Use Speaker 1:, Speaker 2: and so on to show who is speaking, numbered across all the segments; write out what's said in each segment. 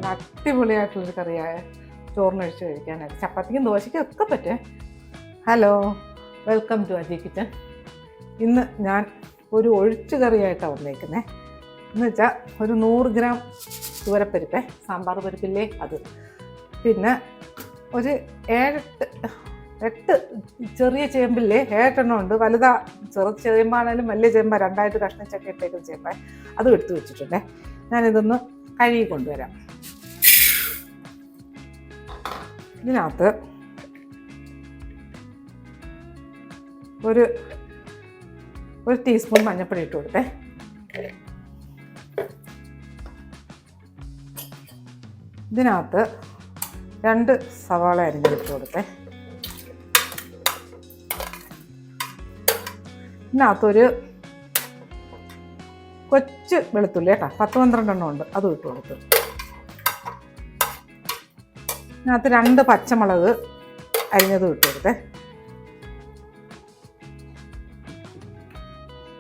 Speaker 1: അടിപൊളിയായിട്ടുള്ളൊരു കറിയായ ചോറിനൊഴിച്ച് കഴിക്കാനായിട്ട് ചപ്പാത്തിക്കും ദോശയ്ക്കും ഒക്കെ പറ്റേ. Hello, welcome to Aji kitchen. ഇന്ന് ഞാൻ ഒരു ഒഴിച്ചു കറിയായിട്ടാണ് വന്നേക്കുന്നത്. എന്ന് വെച്ചാൽ ഒരു 100 ഗ്രാം തുവരപ്പരിപ്പ്, സാമ്പാർ പരിപ്പില്ലേ അത്, പിന്നെ ഒരു 8 ചെറിയ ചേമ്പില്ലേ, 7 ഉണ്ട്. വലുതാ, ചെറു ചേമ്പാണേലും വലിയ ചേമ്പ, 2 കഷ്ണിച്ചൊക്കെ ഇട്ടേക്കുന്ന ചേമ്പ, അതും എടുത്ത് വെച്ചിട്ടുണ്ടേ. ഞാനിതൊന്ന് കഴുകി കൊണ്ടുവരാം. ഇതിനകത്ത് ഒരു ടീസ്പൂൺ മഞ്ഞൾപ്പൊടി ഇട്ട് കൊടുത്തേ. ഇതിനകത്ത് 2 സവാള അരിഞ്ഞിട്ട് കൊടുത്തേ. ഇതിനകത്തൊരു കൊച്ചു വെളുത്തുള്ളി കേട്ടോ, 10-12 ഉണ്ട്, അതും ഇട്ട് കൊടുത്തു. ഇതിനകത്ത് 2 പച്ചമുളക് അരിഞ്ഞതും ഇട്ട് കൊടുത്തേ.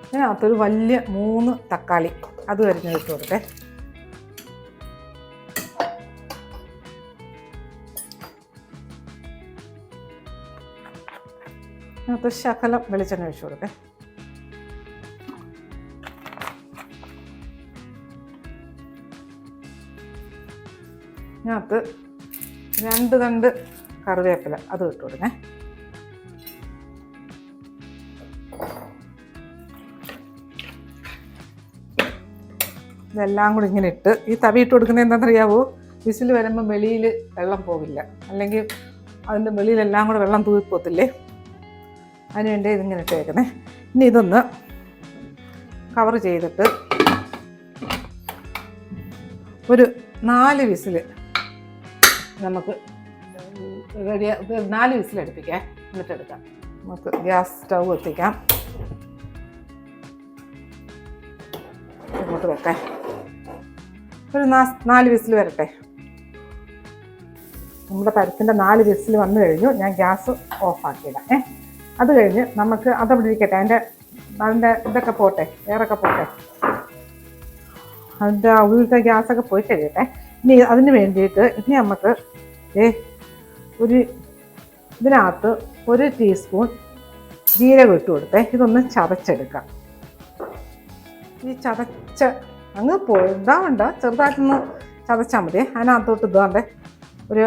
Speaker 1: ഇതിനകത്തൊരു വലിയ 3 തക്കാളി, അതും അരിഞ്ഞത് ഇട്ട് കൊടുത്തേ. ഇതിനകത്ത് ശകലം വെളിച്ചെണ്ണ ഒഴിച്ചു കൊടുത്തേ. ഇതിനകത്ത് 2 തണ്ട് കറിവേപ്പില, അതും ഇട്ട് കൊടുക്കേ. ഇതെല്ലാം കൂടി ഇങ്ങനെ ഇട്ട് ഈ തവി ഇട്ട് കൊടുക്കുന്നത് എന്താണെന്നറിയാവോ? വിസിൽ വരുമ്പോൾ വെളിയിൽ വെള്ളം പോവില്ല, അല്ലെങ്കിൽ അതിൻ്റെ വെളിയിലെല്ലാം കൂടെ വെള്ളം തൂക്കിപ്പോത്തില്ലേ, അതിനുവേണ്ടി ഇതിങ്ങനെ ഇട്ടേക്കുന്നേ. ഇനി ഇതൊന്ന് കവർ ചെയ്തിട്ട് ഒരു 4 വിസിൽ നമുക്ക് റെഡിയാ. 4 വിസിൽ അടുപ്പിക്കാം, എന്നിട്ടെടുക്കാം. നമുക്ക് ഗ്യാസ് സ്റ്റൗ എത്തിക്കാം, ഇങ്ങോട്ട് വെക്കാം. ഒരു 4 വിസിൽ വരട്ടെ. നമ്മുടെ പരിപ്പിൻ്റെ 4 വിസിൽ വന്നു കഴിഞ്ഞു. ഞാൻ ഗ്യാസ് ഓഫാക്കിയിടാം. അത് കഴിഞ്ഞ് നമുക്ക് അതവിടെ ഇരിക്കട്ടെ. അതിൻ്റെ ഇതൊക്കെ പോട്ടെ, എയറൊക്കെ പോട്ടെ, അതിൻ്റെ ഉള്ളിലത്തെ ഗ്യാസൊക്കെ പോയി കഴിയട്ടെ. ഇനി അതിന് വേണ്ടിയിട്ട് ഇനി നമുക്ക് ഇതിനകത്ത് 1 ടീസ്പൂൺ ജീരകം ഇട്ട് കൊടുത്തേ. ഇതൊന്ന് ചതച്ചെടുക്കാം. ഈ ചതച്ച അങ്ങ് ഇതാവണ്ട, ചെറുതായിട്ടൊന്ന് ചതച്ചാൽ മതി. അതിനകത്തോട്ട് ഇതാണ്ട് ഒരു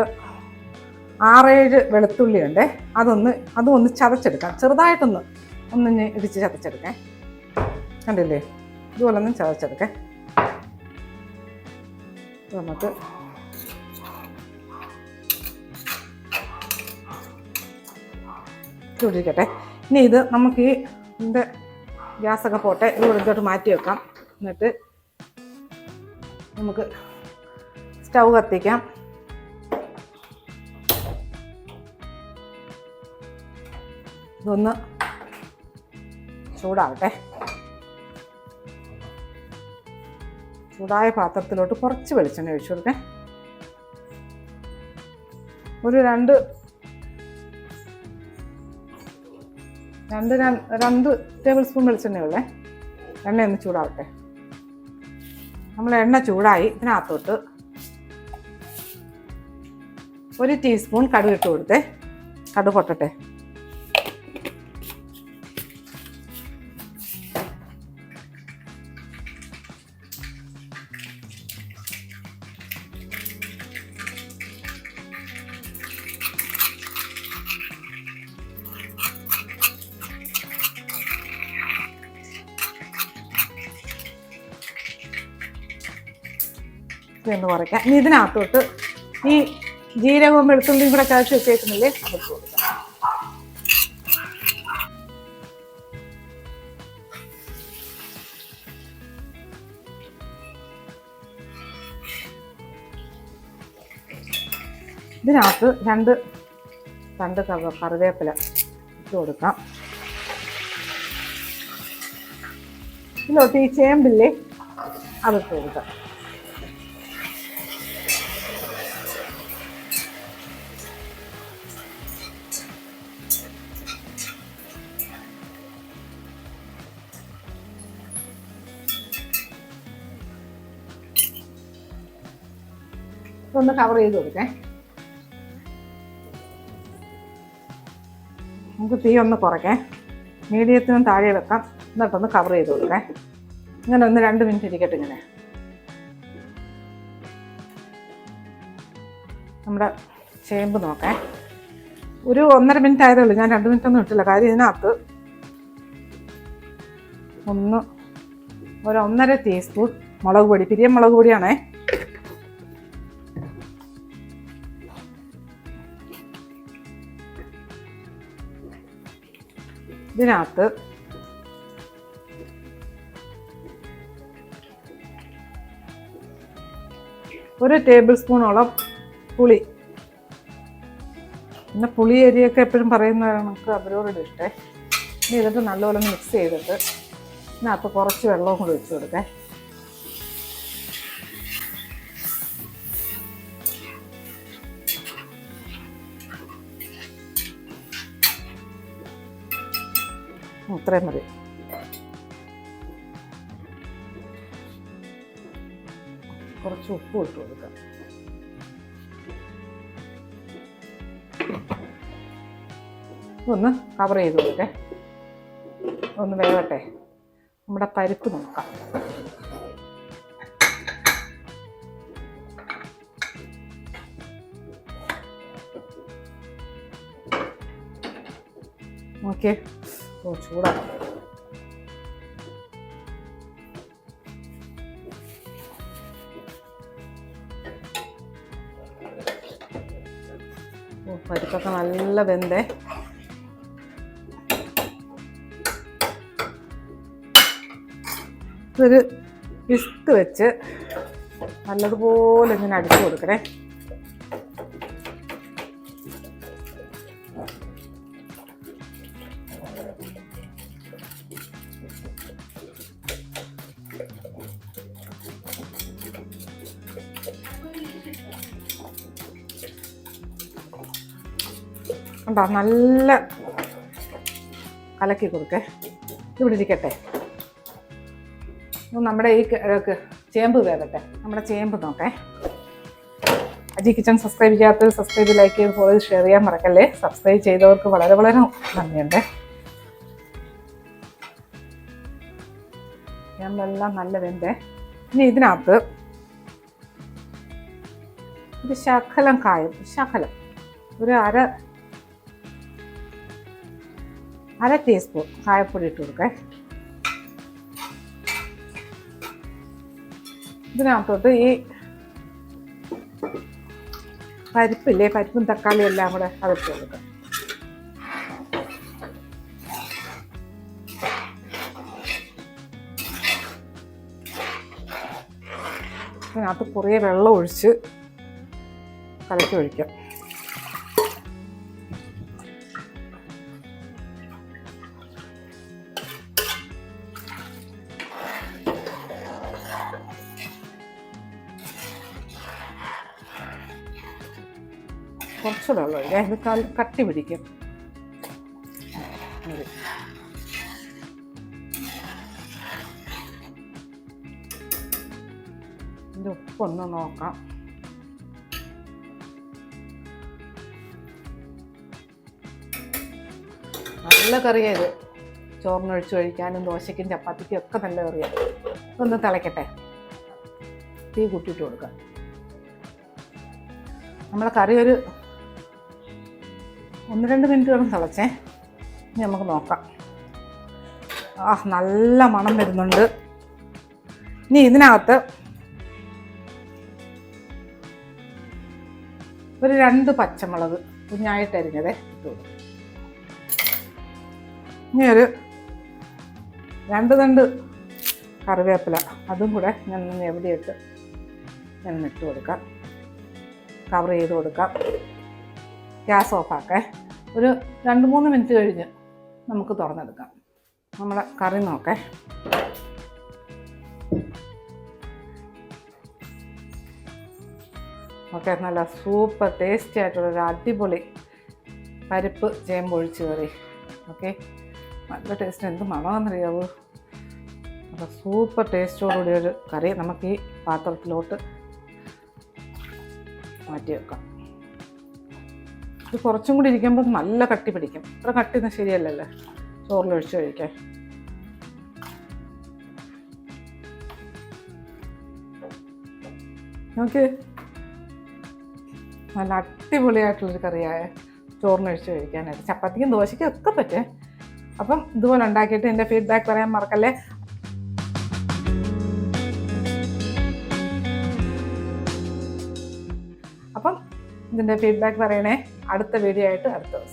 Speaker 1: 6-7 വെളുത്തുള്ളി ഉണ്ട്, അതും ഒന്ന് ചതച്ചെടുക്കാം. ചെറുതായിട്ടൊന്ന് ഇടിച്ച് ചതച്ചെടുക്കാം. കണ്ടില്ലേ, ഇതുപോലെ ഒന്ന് ചതച്ചെടുക്കാം. നമുക്ക് ചൂടിരിക്കട്ടെ. ഇനി ഇത് നമുക്ക് ഇതിൻ്റെ ഗ്യാസൊക്കെ പോട്ടെ, ഇത് ഇങ്ങോട്ട് മാറ്റി വെക്കാം. എന്നിട്ട് നമുക്ക് സ്റ്റൗ കത്തിക്കാം. ഇതൊന്ന് ചൂടാവട്ടെ. ചൂടായ പാത്രത്തിലോട്ട് കുറച്ച് വെളിച്ചെണ്ണ ഒഴിച്ചു കൊടുക്കേ. ഒരു 2 ടേബിൾ സ്പൂൺ വെളിച്ചെണ്ണയുള്ളേ. എണ്ണ ഒന്ന് ചൂടാവട്ടെ. നമ്മൾ എണ്ണ ചൂടായി. ഇതിനകത്തോട്ട് 1 ടീസ്പൂൺ കടുക് ഇട്ട് കൊടുത്തേ. കടുക് പൊട്ടട്ടെ. ഇതൊന്ന് കുറയ്ക്കാം. ഇനി ഇതിനകത്തോട്ട് ഈ ജീരകവും വെളുത്തുള്ളിയും കൂടെ ചതച്ച് വെച്ചേക്കുന്നില്ലേ, അതിട്ട് കൊടുക്കാം. ഇതിനകത്ത് 2 തണ്ട് കറിവേപ്പില ഇട്ട് കൊടുക്കാം. ഇതിലോട്ട് ഈ ചേമ്പില്ലേ, അതിട്ട് കൊടുക്കാം. ഇതൊന്ന് കവർ ചെയ്ത് കൊടുക്കേ. നമുക്ക് തീ ഒന്ന് കുറയ്ക്കാം, മീഡിയത്തിനും താഴെ വെക്കാം. എന്നിട്ടൊന്ന് കവർ ചെയ്ത് കൊടുക്കാം. ഇങ്ങനെ ഒന്ന് 2 മിനിറ്റ് ഇരിക്കട്ടെ. ഇങ്ങനെ നമ്മുടെ ചേമ്പ് നോക്കാം. ഒരു 1.5 മിനിറ്റ് ആയതേ ഉള്ളൂ, ഞാൻ 2 മിനിറ്റ് ഒന്നും ഇട്ടില്ല. കാര്യം ഇതിനകത്ത് ഒരു 1.5 ടീസ്പൂൺ മുളക് പൊടി, പിരിയം മുളക് പൊടിയാണേ. ഇതിനകത്ത് ഒരു ടേബിൾ സ്പൂണോളം പുളി. പിന്നെ പുളി അരിയൊക്കെ എപ്പോഴും പറയുന്നതാണ് നമുക്ക് അവരോട് ഇഷ്ടേ. ഇനി ഇതിട്ട് നല്ലപോലെ മിക്സ് ചെയ്തിട്ട് ഇതിനകത്ത് കുറച്ച് വെള്ളവും കൂടി ഒഴിച്ച് കൊടുക്കേ. ഇത്രയും മതി. കുറച്ച് ഉപ്പ് ഇട്ട് കൊടുക്കാം. ഒന്ന് കവർ ചെയ്ത് കൊടുക്കേ, ഒന്ന് വേവട്ടെ. നമ്മുടെ പരിപ്പ് നോക്കാം. ഓക്കെ, ചൂടാക്കാം. പരിപ്പൊക്കെ നല്ല വെന്തേ. ഒരു വിസ്ക് വെച്ച് നല്ലതുപോലെ ഇങ്ങനെ അടിച്ചു കൊടുക്കണേ. ഉണ്ടോ, നല്ല കലക്കി കൊടുക്കേ. ഇവിടെ ഇരിക്കട്ടെ. നമ്മുടെ ഈ ചേമ്പ് വേകട്ടെ. നമ്മുടെ ചേമ്പ് നോക്കേ. അജി കിച്ചൺ സബ്സ്ക്രൈബ് ചെയ്യാത്തവർ സബ്സ്ക്രൈബ്, ലൈക്ക് ചെയ്ത് ഫോളോ ചെയ്ത് ഷെയർ ചെയ്യാൻ മറക്കല്ലേ. സബ്സ്ക്രൈബ് ചെയ്തവർക്ക് വളരെ വളരെ നന്ദിയുണ്ട്. ചേമ്പെല്ലാം നല്ല വെന്തേ. ഇനി ഇതിനകത്ത് ഒരു ശകലം കായം, ഒരു അര ടീസ്പൂൺ കായപ്പൊടി ഇട്ട് കൊടുക്കേ. ഇതിനകത്തോട്ട് ഈ പരിപ്പില്ലേ, പരിപ്പും തക്കാളിയും എല്ലാം കൂടെ അതിട്ട് കൊടുക്കാം. ഇതിനകത്ത് കുറേ വെള്ളം ഒഴിച്ച് കലക്കി ഒഴിക്കാം. കുറച്ച് വെള്ളം ഒഴിക്കാം, ഇത് കട്ടി പിടിക്കും. ഇതിൻ്റെ ഉപ്പൊന്ന് നോക്കാം. നല്ല കറിയത്. ചോറിനൊഴിച്ച് കഴിക്കാനും ദോശയ്ക്കും ചപ്പാത്തിക്കും ഒക്കെ നല്ല കറിയാണ്. ഒന്ന് തിളയ്ക്കട്ടെ. തീ കൂട്ടിയിട്ട് കൊടുക്കാം. നമ്മളെ കറി ഒരു 1-2 മിനിറ്റ് കിടന്ന് തിളച്ചേ. ഇനി നമുക്ക് നോക്കാം. നല്ല മണം വരുന്നുണ്ട്. ഇനി ഇതിനകത്ത് ഒരു 2 പച്ചമുളക് കുഞ്ഞായിട്ട് അരിഞ്ഞതേ ഇട്ട് കൊടുക്കും. ഇനി ഒരു 2 തണ്ട് കറിവേപ്പില, അതും കൂടെ ഞാൻ എവിടെയിട്ട് ഞാൻ ഇട്ട് കൊടുക്കാം. കവർ ചെയ്ത് കൊടുക്കാം. ഗ്യാസ് ഓഫാക്കേ. ഒരു 2-3 മിനിറ്റ് കഴിഞ്ഞ് നമുക്ക് തുറന്നെടുക്കാം. നമ്മളെ കറി നോക്കേ. ഓക്കെ, നല്ല സൂപ്പർ ടേസ്റ്റി ആയിട്ടുള്ളൊരു അടിപൊളി പരിപ്പ് ചേമ്പൊഴിച്ച് കറി. ഓക്കെ, നല്ല ടേസ്റ്റ്. എന്ത് മണമെന്നറിയാവൂ. അപ്പോൾ സൂപ്പർ ടേസ്റ്റോടുകൂടി ഒരു കറി നമുക്ക് ഈ പാത്രത്തിലോട്ട് മാറ്റി വെക്കാം. ഇത് കുറച്ചും കൂടി ഇരിക്കുമ്പോൾ നല്ല കട്ടി പിടിക്കും. അത്ര കട്ടിയൊന്നും ശരിയല്ലല്ലോ ചോറിലൊഴിച്ച് കഴിക്കാൻ. നോക്ക്, നല്ല അടിപൊളിയായിട്ടുള്ളൊരു കറിയായ ചോറിനൊഴിച്ച് കഴിക്കാനായിട്ട്. ചപ്പാത്തിക്കും ദോശയ്ക്കും ഒക്കെ പറ്റേ. അപ്പം ഇതുപോലെ ഉണ്ടാക്കിയിട്ട് എൻ്റെ ഫീഡ്ബാക്ക് പറയാൻ മറക്കല്ലേ. അപ്പം ഇതിൻ്റെ ഫീഡ്ബാക്ക് പറയണേ. അടുത്ത വീഡിയോ ആയിട്ട് അടുത്ത ദിവസം.